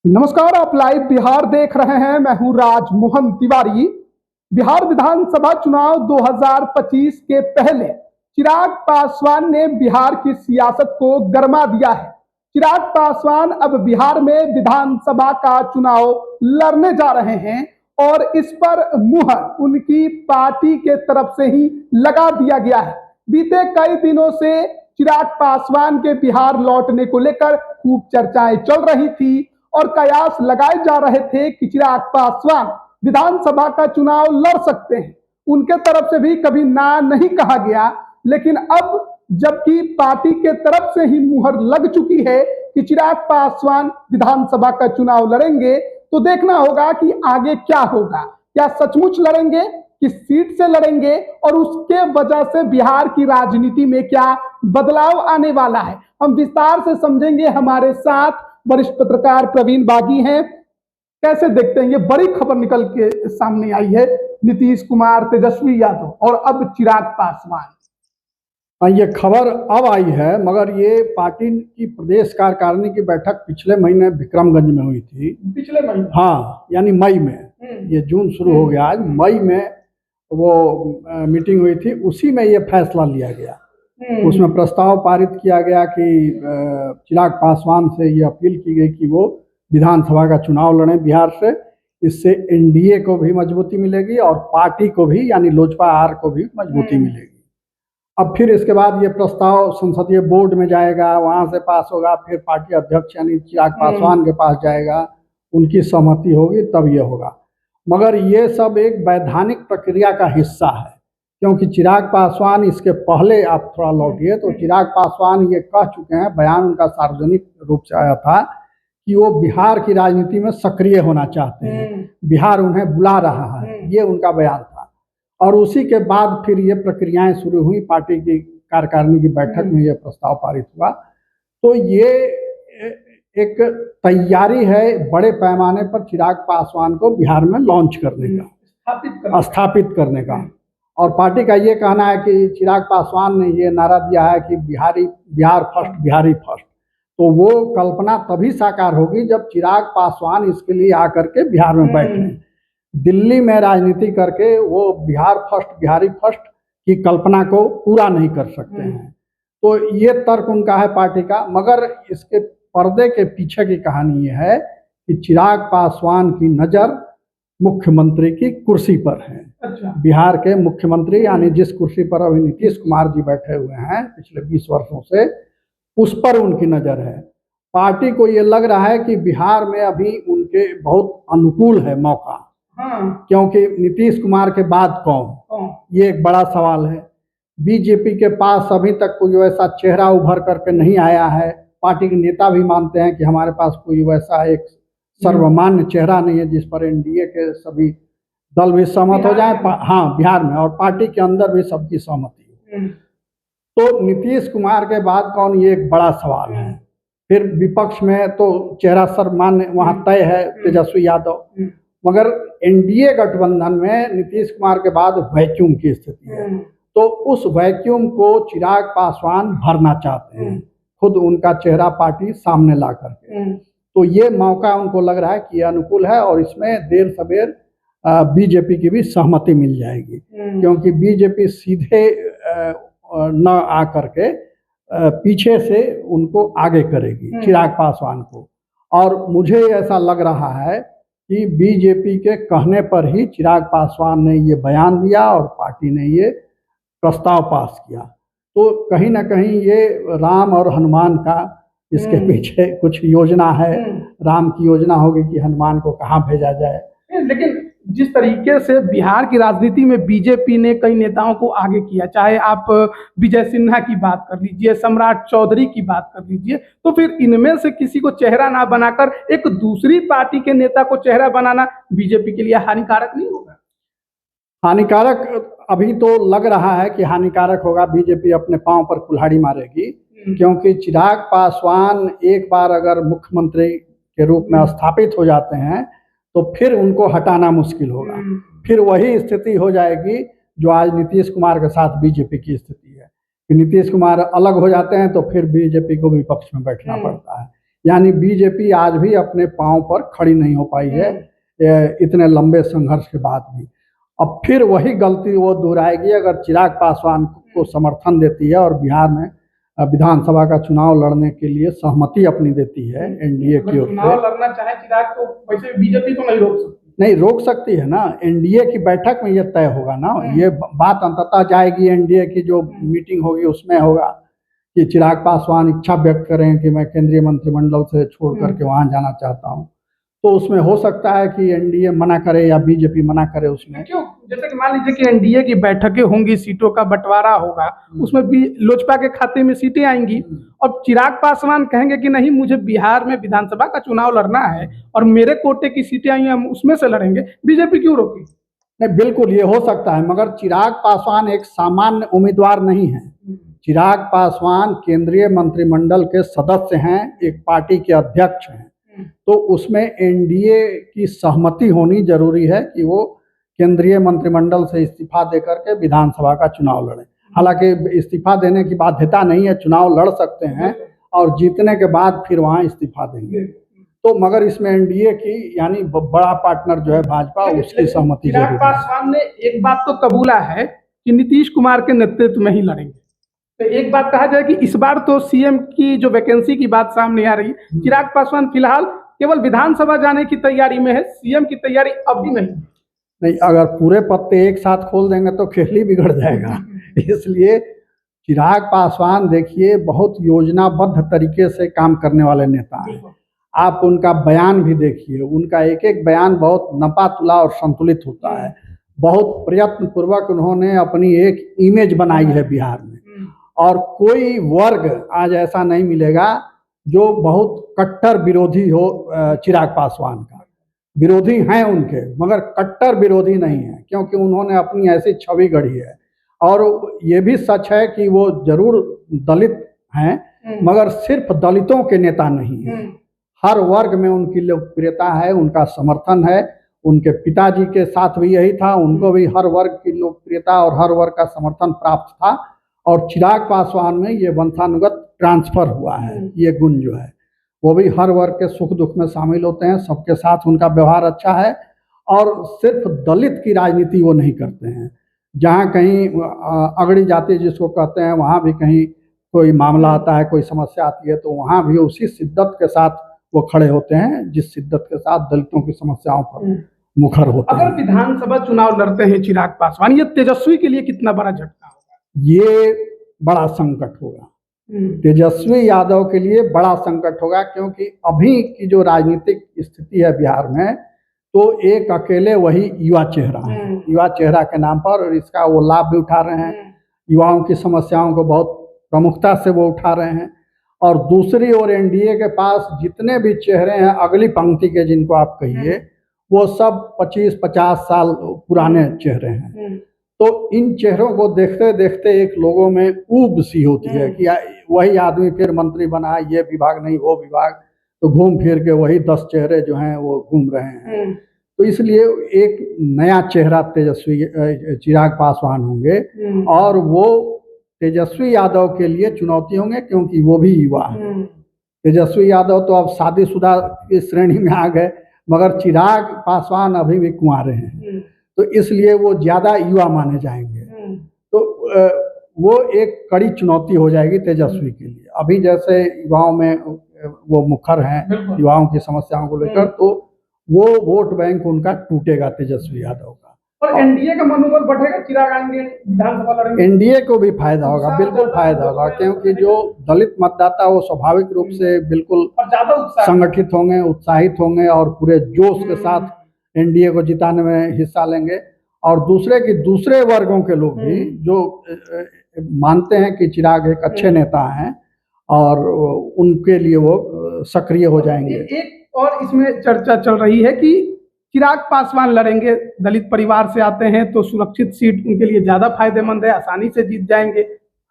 नमस्कार, आप लाइव बिहार देख रहे हैं। मैं हूं राजमोहन तिवारी। बिहार विधानसभा चुनाव 2025 के पहले चिराग पासवान ने बिहार की सियासत को गरमा दिया है। चिराग पासवान अब बिहार में विधानसभा का चुनाव लड़ने जा रहे हैं और इस पर मुहर उनकी पार्टी के तरफ से ही लगा दिया गया है। बीते कई दिनों से चिराग पासवान के बिहार लौटने को लेकर खूब चर्चाएं चल रही थी और कयास लगाए जा रहे थे कि चिराग पासवान विधानसभा का चुनाव लड़ सकते हैं। उनके तरफ से भी कभी ना नहीं कहा गया, लेकिन अब जबकि पार्टी के तरफ से ही मुहर लग चुकी है कि चिराग पासवान विधानसभा का चुनाव लड़ेंगे, तो देखना होगा कि आगे क्या होगा। क्या सचमुच लड़ेंगे, किस सीट से लड़ेंगे और उसके वजह से बिहार की राजनीति में क्या बदलाव आने वाला है, हम विस्तार से समझेंगे। हमारे साथ वरिष्ठ पत्रकार प्रवीण बागी हैं। कैसे देखते हैं, ये बड़ी खबर निकल के सामने आई है, नीतीश कुमार, तेजस्वी यादव और अब चिराग पासवान। ये खबर अब आई है, मगर ये पार्टी की प्रदेश कार्यकारिणी की बैठक पिछले महीने विक्रमगंज में हुई थी। पिछले महीने? हाँ, यानी मई में। ये जून शुरू हो गया, आज मई में वो मीटिंग हुई थी। उसी में ये फैसला लिया गया। उसमें प्रस्ताव पारित किया गया कि चिराग पासवान से ये अपील की गई कि वो विधानसभा का चुनाव लड़ें बिहार से। इससे एनडीए को भी मजबूती मिलेगी और पार्टी को भी, यानी लोजपा आर को भी मजबूती मिलेगी। अब फिर इसके बाद ये प्रस्ताव संसदीय बोर्ड में जाएगा, वहाँ से पास होगा, फिर पार्टी अध्यक्ष यानी चिराग पासवान के पास जाएगा, उनकी सहमति होगी तब ये होगा। मगर ये सब एक वैधानिक प्रक्रिया का हिस्सा है, क्योंकि चिराग पासवान इसके पहले, आप थोड़ा लौटिए तो चिराग पासवान ये कह चुके हैं, बयान उनका सार्वजनिक रूप से आया था कि वो बिहार की राजनीति में सक्रिय होना चाहते हैं, बिहार उन्हें बुला रहा है, ये उनका बयान था। और उसी के बाद फिर ये प्रक्रियाएं शुरू हुई, पार्टी की कार्यकारिणी की बैठक में ये प्रस्ताव पारित हुआ। तो ये एक तैयारी है बड़े पैमाने पर चिराग पासवान को बिहार में लॉन्च करने का, स्थापित करने का। और पार्टी का ये कहना है कि चिराग पासवान ने ये नारा दिया है कि बिहार फर्स्ट, बिहारी फर्स्ट। तो वो कल्पना तभी साकार होगी जब चिराग पासवान इसके लिए आकर के बिहार में बैठे। दिल्ली में राजनीति करके वो बिहार फर्स्ट, बिहारी फर्स्ट की कल्पना को पूरा नहीं कर सकते हैं। तो ये तर्क उनका है पार्टी का। मगर इसके पर्दे के पीछे की कहानी ये है कि चिराग पासवान की नज़र मुख्यमंत्री की कुर्सी पर है। अच्छा। बिहार के मुख्यमंत्री, यानी जिस कुर्सी पर अभी नीतीश कुमार जी बैठे हुए हैं पिछले 20 वर्षों से, उस पर उनकी नज़र है। पार्टी को ये लग रहा है कि बिहार में अभी उनके बहुत अनुकूल है मौका। क्योंकि नीतीश कुमार के बाद कौन, ये एक बड़ा सवाल है। बीजेपी के पास अभी तक कोई वैसा चेहरा उभर करके नहीं आया है। पार्टी के नेता भी मानते हैं कि हमारे पास कोई वैसा एक सर्वमान्य चेहरा नहीं है जिस पर एनडीए के सभी दल भी सहमत हो जाए। हाँ, बिहार में, और पार्टी के अंदर भी सबकी सहमति हो। तो नीतीश कुमार के बाद कौन, ये एक बड़ा सवाल है। फिर विपक्ष में तो चेहरा सर्वमान्य वहाँ तय है, तेजस्वी यादव। मगर एनडीए गठबंधन में नीतीश कुमार के बाद वैक्यूम की स्थिति है। तो उस वैक्यूम को चिराग पासवान भरना चाहते हैं, खुद उनका चेहरा पार्टी सामने ला करके। तो ये मौका उनको लग रहा है कि ये अनुकूल है और इसमें देर सवेर बीजेपी की भी सहमति मिल जाएगी, क्योंकि बीजेपी सीधे न आ करके पीछे से उनको आगे करेगी, चिराग पासवान को। और मुझे ऐसा लग रहा है कि बीजेपी के कहने पर ही चिराग पासवान ने ये बयान दिया और पार्टी ने ये प्रस्ताव पास किया। तो कहीं ना कहीं ये राम और हनुमान का इसके पीछे कुछ योजना है। राम की योजना होगी कि हनुमान को कहाँ भेजा जाए। लेकिन जिस तरीके से बिहार की राजनीति में बीजेपी ने कई नेताओं को आगे किया, चाहे आप विजय सिन्हा की बात कर लीजिए, सम्राट चौधरी की बात कर लीजिए, तो फिर इनमें से किसी को चेहरा ना बनाकर एक दूसरी पार्टी के नेता को चेहरा बनाना बीजेपी के लिए हानिकारक नहीं होगा? हानिकारक अभी तो लग रहा है कि हानिकारक होगा। बीजेपी अपने पांव पर कुल्हाड़ी मारेगी, क्योंकि चिराग पासवान एक बार अगर मुख्यमंत्री के रूप में स्थापित हो जाते हैं तो फिर उनको हटाना मुश्किल होगा। फिर वही स्थिति हो जाएगी जो आज नीतीश कुमार के साथ बीजेपी की स्थिति है कि नीतीश कुमार अलग हो जाते हैं तो फिर बीजेपी को विपक्ष में बैठना पड़ता है। यानी बीजेपी आज भी अपने पांव पर खड़ी नहीं हो पाई है इतने लंबे संघर्ष के बाद भी। अब फिर वही गलती वो दोहराएगी अगर चिराग पासवान को समर्थन देती है और बिहार में विधानसभा का चुनाव लड़ने के लिए सहमति अपनी देती है एनडीए की ओर से। चुनाव लड़ना चाहे चिराग तो वैसे बीजेपी तो नहीं रोक सकती। नहीं रोक सकती है ना, एनडीए की बैठक में ये तय होगा ना, ये बात अंततः जाएगी एनडीए की जो मीटिंग होगी उसमें होगा कि चिराग पासवान इच्छा व्यक्त करें कि मैं केंद्रीय मंत्रिमंडल से छोड़ करके वहां जाना चाहता हूं, तो उसमें हो सकता है कि एनडीए मना करे या बीजेपी मना करे उसमें। क्यों, जैसे कि मान लीजिए कि एनडीए की बैठकें होंगी, सीटों का बंटवारा होगा, उसमें भी लोजपा के खाते में सीटें आएंगी और चिराग पासवान कहेंगे कि नहीं मुझे बिहार में विधानसभा का चुनाव लड़ना है और मेरे कोटे की सीटें आई हैं हम उसमें से लड़ेंगे, बीजेपी क्यों रोकी? नहीं बिल्कुल ये हो सकता है, मगर चिराग पासवान एक सामान्य उम्मीदवार नहीं है। चिराग पासवान केंद्रीय मंत्रिमंडल के सदस्य हैं, एक पार्टी के अध्यक्ष हैं, तो उसमें एनडीए की सहमति होनी जरूरी है कि वो केंद्रीय मंत्रिमंडल से इस्तीफा देकर के विधानसभा का चुनाव लड़ें। हालांकि इस्तीफा देने की बाध्यता नहीं है, चुनाव लड़ सकते हैं और जीतने के बाद फिर वहां इस्तीफा देंगे। तो मगर इसमें एनडीए की यानी बड़ा पार्टनर जो है भाजपा, उसकी सहमति जरूरी है। चिराग पासवान ने एक बात तो कबूला है कि नीतीश कुमार के नेतृत्व में ही लड़ेंगे। तो एक बात कहा जाए कि इस बार तो सीएम की जो वैकेंसी की बात सामने आ रही है, चिराग पासवान फिलहाल केवल विधानसभा जाने की तैयारी में है, सीएम की तैयारी अभी नहीं। अगर पूरे पत्ते एक साथ खोल देंगे तो खेल ही बिगड़ जाएगा। इसलिए चिराग पासवान देखिए बहुत योजनाबद्ध तरीके से काम करने वाले नेता हैं। आप उनका बयान भी देखिए, उनका एक एक बयान बहुत नपा तुला और संतुलित होता है। बहुत प्रयत्न पूर्वक उन्होंने अपनी एक इमेज बनाई है बिहार में, और कोई वर्ग आज ऐसा नहीं मिलेगा जो बहुत कट्टर विरोधी हो चिराग पासवान का। विरोधी हैं उनके, मगर कट्टर विरोधी नहीं है, क्योंकि उन्होंने अपनी ऐसी छवि गढ़ी है। और ये भी सच है कि वो जरूर दलित हैं, मगर सिर्फ दलितों के नेता नहीं हैं। हर वर्ग में उनकी लोकप्रियता है, उनका समर्थन है। उनके पिताजी के साथ भी यही था, उनको भी हर वर्ग की लोकप्रियता और हर वर्ग का समर्थन प्राप्त था। और चिराग पासवान में ये वंशानुगत ट्रांसफर हुआ है, ये गुण जो है वो भी हर वर्ग के सुख दुख में शामिल होते हैं, सबके साथ उनका व्यवहार अच्छा है। और सिर्फ दलित की राजनीति वो नहीं करते हैं, जहाँ कहीं अगड़ी जाति जिसको कहते हैं, वहाँ भी कहीं कोई मामला आता है, कोई समस्या आती है, तो वहाँ भी उसी शिद्दत के साथ वो खड़े होते हैं जिस शिद्दत के साथ दलितों की समस्याओं पर मुखर होते हैं। अगर विधानसभा चुनाव लड़ते हैं चिराग पासवान, ये तेजस्वी के लिए कितना बड़ा झटका होगा? ये बड़ा संकट होगा, तेजस्वी यादव के लिए बड़ा संकट होगा, क्योंकि अभी की जो राजनीतिक स्थिति है बिहार में, तो एक अकेले वही युवा चेहरा है, युवा चेहरा के नाम पर, और इसका वो लाभ भी उठा रहे हैं। युवाओं की समस्याओं को बहुत प्रमुखता से वो उठा रहे हैं। और दूसरी ओर एनडीए के पास जितने भी चेहरे हैं अगली पंक्ति के, जिनको आप कहिए, वो सब 25-50 साल पुराने चेहरे हैं। तो इन चेहरों को देखते देखते एक लोगों में ऊब सी होती है कि वही आदमी फिर मंत्री बना, ये विभाग नहीं वो विभाग, तो घूम फिर के वही 10 चेहरे जो हैं वो घूम रहे हैं। तो इसलिए एक नया चेहरा तेजस्वी चिराग पासवान होंगे, और वो तेजस्वी यादव के लिए चुनौती होंगे, क्योंकि वो भी युवा है। तेजस्वी यादव तो अब शादीशुदा की श्रेणी में आ गए, मगर चिराग पासवान अभी भी कुंवारे हैं, तो इसलिए वो ज़्यादा युवा माने जाएंगे। तो वो एक कड़ी चुनौती हो जाएगी तेजस्वी के लिए। अभी जैसे युवाओं में वो मुखर हैं युवाओं की समस्याओं को लेकर, तो वो वोट बैंक उनका टूटेगा तेजस्वी यादव का। और एनडीए का मनोबल बढ़ेगा, चिराग आएंगे विधानसभा लड़ेंगे, एनडीए को भी फायदा होगा, बिल्कुल फायदा होगा, क्योंकि जो दलित मतदाता वो स्वाभाविक रूप से बिल्कुल संगठित होंगे, उत्साहित होंगे और पूरे जोश के साथ एनडीए को जिताने में हिस्सा लेंगे। और दूसरे वर्गों के लोग भी जो मानते हैं कि चिराग एक अच्छे नेता हैं, और उनके लिए वो सक्रिय हो जाएंगे। एक और इसमें चर्चा चल रही है कि चिराग पासवान लड़ेंगे, दलित परिवार से आते हैं, तो सुरक्षित सीट उनके लिए ज्यादा फायदेमंद है, आसानी से जीत जाएंगे।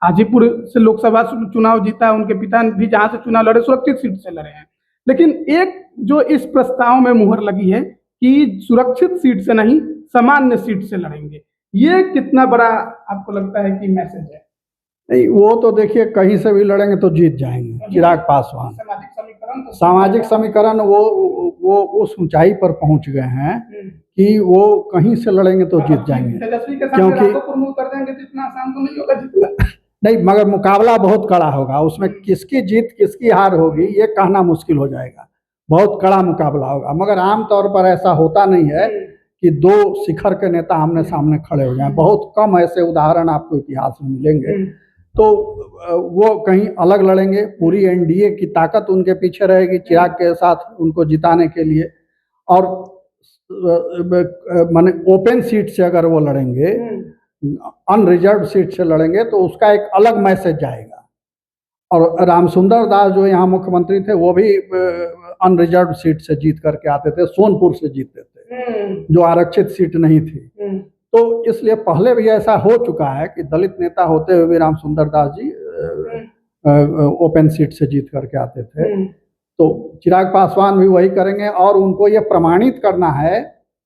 हाजीपुर से लोकसभा चुनाव जीता है, उनके पिता भी जहां से चुनाव लड़े सुरक्षित सीट से लड़े हैं। लेकिन एक जो इस प्रस्ताव में मुहर लगी है कि सुरक्षित सीट से नहीं, सामान्य सीट से लड़ेंगे, ये कितना बड़ा आपको लगता है कि मैसेज है? नहीं, वो तो देखिए कहीं से भी लड़ेंगे तो जीत जाएंगे चिराग पासवान। सामाजिक समीकरण सामाजिक समीकरण वो उस ऊंचाई पर पहुंच गए हैं कि वो कहीं से लड़ेंगे तो जीत जाएंगे। तेजस्वी के सामने क्योंकि राघोपुर में उतर जाएंगे तो इतना आसान तो नहीं होगा जीतना। नहीं, मगर मुकाबला बहुत कड़ा होगा, उसमें किसकी जीत किसकी हार होगी ये कहना मुश्किल हो जाएगा। बहुत कड़ा मुकाबला होगा, मगर आमतौर पर ऐसा होता नहीं है कि दो शिखर के नेता आमने सामने खड़े हो जाएं। बहुत कम ऐसे उदाहरण आपको इतिहास में मिलेंगे। तो वो कहीं अलग लड़ेंगे, पूरी एनडीए की ताकत उनके पीछे रहेगी चिराग के साथ उनको जिताने के लिए। और माने ओपन सीट से अगर वो लड़ेंगे, अनरिजर्व सीट से लड़ेंगे तो उसका एक अलग मैसेज जाएगा। और रामसुंदर दास जो यहाँ मुख्यमंत्री थे वो भी अनरिजर्व सीट से जीत करके आते थे, सोनपुर से जीतते थे जो आरक्षित सीट नहीं थी। तो इसलिए पहले भी ऐसा हो चुका है कि दलित नेता होते हुए भी रामसुंदर दास जी ओपन सीट से जीत करके आते थे। तो चिराग पासवान भी वही करेंगे और उनको ये प्रमाणित करना है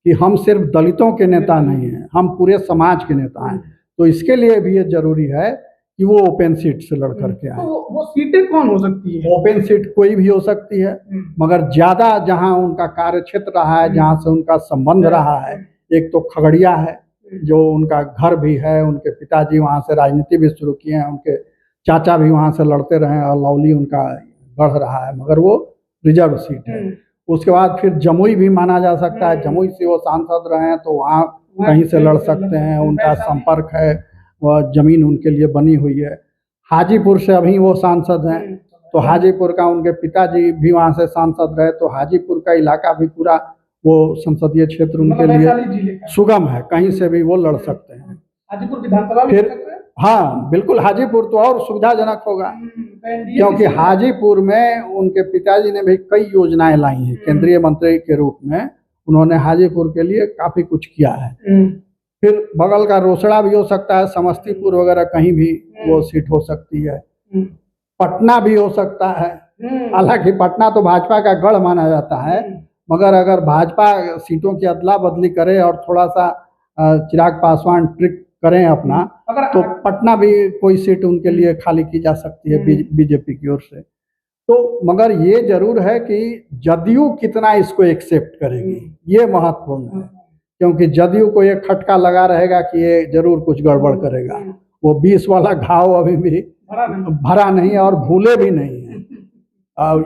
कि हम सिर्फ दलितों के नेता नहीं हैं, हम पूरे समाज के नेता हैं। तो इसके लिए भी ये जरूरी है कि वो ओपन सीट से लड़ करके आए। तो वो सीटें कौन हो सकती है? ओपन सीट कोई भी हो सकती है, मगर ज्यादा जहां उनका कार्य क्षेत्र रहा है, जहां से उनका संबंध रहा है, एक तो खगड़िया है जो उनका घर भी है, उनके पिताजी वहां से राजनीति भी शुरू किए हैं, उनके चाचा भी वहां से लड़ते रहे और लवली उनका बढ़ रहा है, मगर वो रिजर्व सीट है। उसके बाद फिर जमुई भी माना जा सकता है, जमुई से वो सांसद रहे हैं तो वहाँ कहीं से लड़ सकते हैं, उनका संपर्क है, वह जमीन उनके लिए बनी हुई है। हाजीपुर से अभी वो सांसद हैं तो हाजीपुर का उनके पिताजी भी वहाँ से सांसद रहे, तो हाजीपुर का इलाका भी पूरा वो संसदीय क्षेत्र उनके लिए सुगम है, कहीं से भी वो लड़ सकते हैं। हाजीपुर विधानसभा फिर हाँ बिल्कुल, हाजीपुर तो और सुविधाजनक होगा क्योंकि हाजीपुर में उनके पिताजी ने भी कई योजनाएं लाई हैं केंद्रीय मंत्री के रूप में, उन्होंने हाजीपुर के लिए काफी कुछ किया है। फिर बगल का रोसड़ा भी हो सकता है, समस्तीपुर वगैरह कहीं भी वो सीट हो सकती है। पटना भी हो सकता है, हालांकि पटना तो भाजपा का गढ़ माना जाता है, मगर अगर भाजपा सीटों की अदला बदली करे और थोड़ा सा चिराग पासवान ट्रिक करें अपना, तो पटना भी कोई सीट उनके लिए खाली की जा सकती है बीजेपी की ओर से। तो मगर ये जरूर है कि जदयू कितना इसको एक्सेप्ट करेगी, ये महत्वपूर्ण है, क्योंकि जदयू को ये खटका लगा रहेगा कि ये जरूर कुछ गड़बड़ करेगा। वो 20 वाला घाव अभी भी भरा नहीं और भूले भी नहीं है।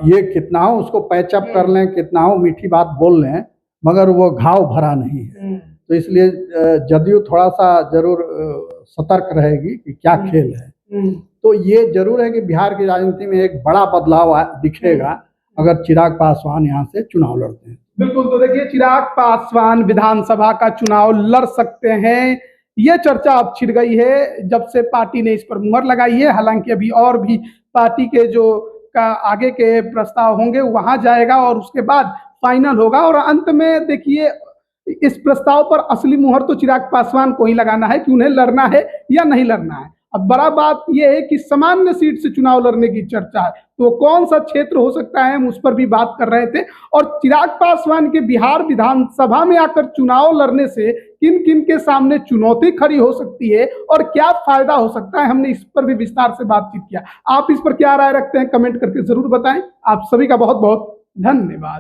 ये कितना हो उसको पैचअप कर लें, कितना हो मीठी बात बोल लें, मगर वो घाव भरा नहीं है। तो इसलिए जदयू थोड़ा सा जरूर सतर्क रहेगी कि क्या खेल है। तो ये जरूर है कि बिहार की राजनीति में एक बड़ा बदलाव दिखेगा अगर चिराग पासवान यहाँ से चुनाव लड़ते हैं। बिल्कुल, तो देखिए चिराग पासवान विधानसभा का चुनाव लड़ सकते हैं, ये चर्चा अब छिड़ गई है जब से पार्टी ने इस पर मुहर लगाई है। हालांकि अभी और भी पार्टी के जो का आगे के प्रस्ताव होंगे वहां जाएगा और उसके बाद फाइनल होगा, और अंत में देखिए इस प्रस्ताव पर असली मुहर तो चिराग पासवान को ही लगाना है कि उन्हें लड़ना है या नहीं लड़ना है। अब बड़ा बात यह है कि सामान्य सीट से चुनाव लड़ने की चर्चा है, तो कौन सा क्षेत्र हो सकता है हम उस पर भी बात कर रहे थे। और चिराग पासवान के बिहार विधानसभा में आकर चुनाव लड़ने से किन किन के सामने चुनौती खड़ी हो सकती है और क्या फायदा हो सकता है, हमने इस पर भी विस्तार से बातचीत किया। आप इस पर क्या राय रखते हैं कमेंट करके जरूर बताएं। आप सभी का बहुत बहुत धन्यवाद।